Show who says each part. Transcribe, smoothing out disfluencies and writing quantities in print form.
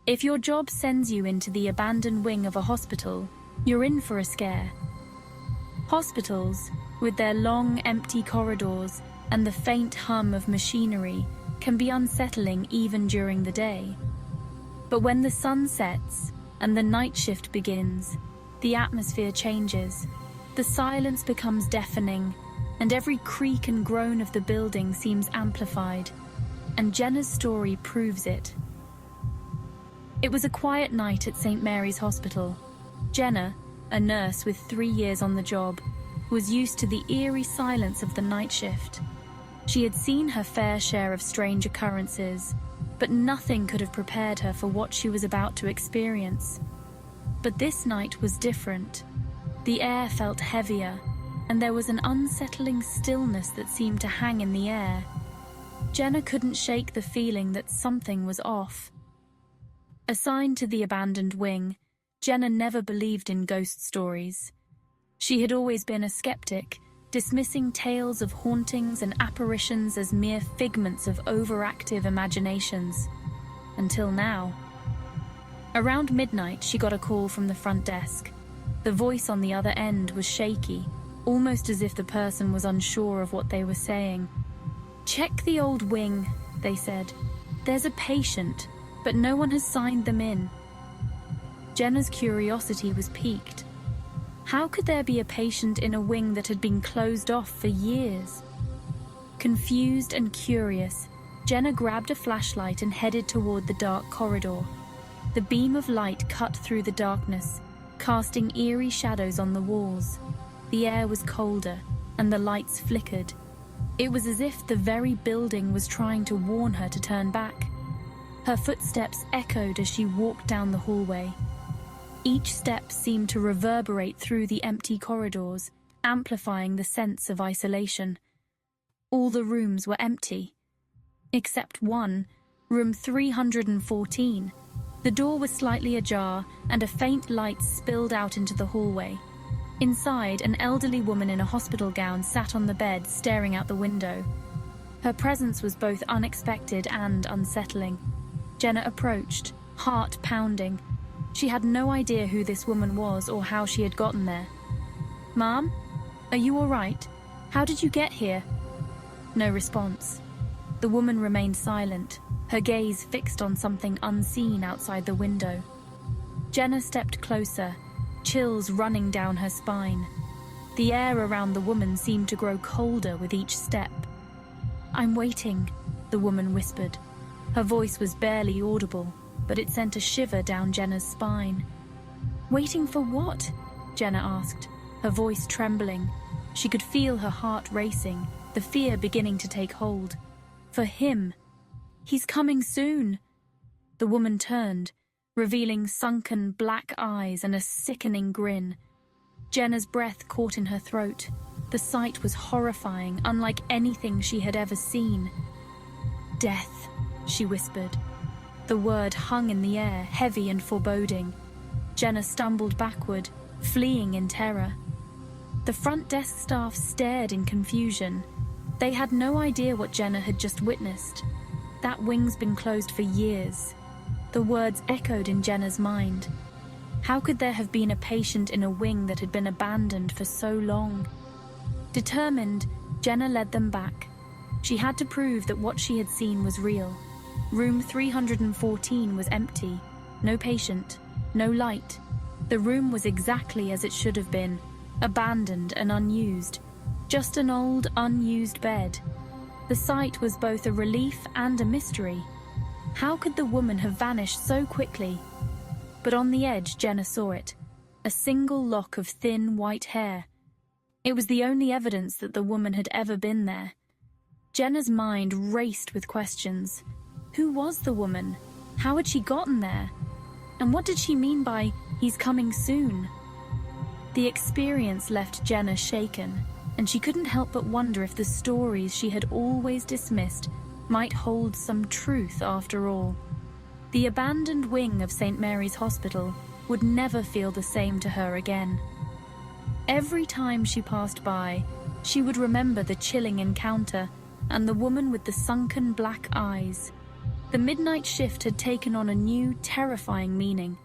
Speaker 1: If your job sends you into the abandoned wing of a hospital, you're in for a scare. Hospitals, with their long, empty corridors and the faint hum of machinery, can be unsettling even during the day. But when the sun sets and the night shift begins, the atmosphere changes. The silence becomes deafening, and every creak and groan of the building seems amplified. And Jenna's story proves it. It was a quiet night at St. Mary's Hospital. Jenna, a nurse with 3 years on the job, was used to the eerie silence of the night shift. She had seen her fair share of strange occurrences, but nothing could have prepared her for what she was about to experience. But this night was different. The air felt heavier, and there was an unsettling stillness that seemed to hang in the air. Jenna couldn't shake the feeling that something was off. Assigned to the abandoned wing, Jenna never believed in ghost stories. She had always been a skeptic, dismissing tales of hauntings and apparitions as mere figments of overactive imaginations. Until now. Around midnight, she got a call from the front desk. The voice on the other end was shaky, almost as if the person was unsure of what they were saying. "Check the old wing," they said. "There's a patient, but no one has signed them in." Jenna's curiosity was piqued. How could there be a patient in a wing that had been closed off for years? Confused and curious, Jenna grabbed a flashlight and headed toward the dark corridor. The beam of light cut through the darkness, casting eerie shadows on the walls. The air was colder, and the lights flickered. It was as if the very building was trying to warn her to turn back. Her footsteps echoed as she walked down the hallway. Each step seemed to reverberate through the empty corridors, amplifying the sense of isolation. All the rooms were empty. Except one, room 314. The door was slightly ajar, and a faint light spilled out into the hallway. Inside, an elderly woman in a hospital gown sat on the bed, staring out the window. Her presence was both unexpected and unsettling. Jenna approached, heart pounding. She had no idea who this woman was or how she had gotten there. "Ma'am? Are you all right? How did you get here?" No response. The woman remained silent, her gaze fixed on something unseen outside the window. Jenna stepped closer, chills running down her spine. The air around the woman seemed to grow colder with each step. "I'm waiting," the woman whispered. Her voice was barely audible, but it sent a shiver down Jenna's spine. "Waiting for what?" Jenna asked, her voice trembling. She could feel her heart racing, the fear beginning to take hold. "For him. He's coming soon." The woman turned, revealing sunken black eyes and a sickening grin. Jenna's breath caught in her throat. The sight was horrifying, unlike anything she had ever seen. "Death," she whispered. The word hung in the air, heavy and foreboding. Jenna stumbled backward, fleeing in terror. The front desk staff stared in confusion. They had no idea what Jenna had just witnessed. That wing's been closed for years. The words echoed in Jenna's mind. How could there have been a patient in a wing that had been abandoned for so long? Determined, Jenna led them back. She had to prove that what she had seen was real. Room 314 was empty. No patient, no light. The room was exactly as it should have been, abandoned and unused. Just an old, unused bed. The sight was both a relief and a mystery. How could the woman have vanished so quickly? But on the edge, Jenna saw it. A single lock of thin, white hair. It was the only evidence that the woman had ever been there. Jenna's mind raced with questions. Who was the woman? How had she gotten there? And what did she mean by, "He's coming soon"? The experience left Jenna shaken, and she couldn't help but wonder if the stories she had always dismissed might hold some truth after all. The abandoned wing of St. Mary's Hospital would never feel the same to her again. Every time she passed by, she would remember the chilling encounter and the woman with the sunken black eyes. The midnight shift had taken on a new, terrifying meaning.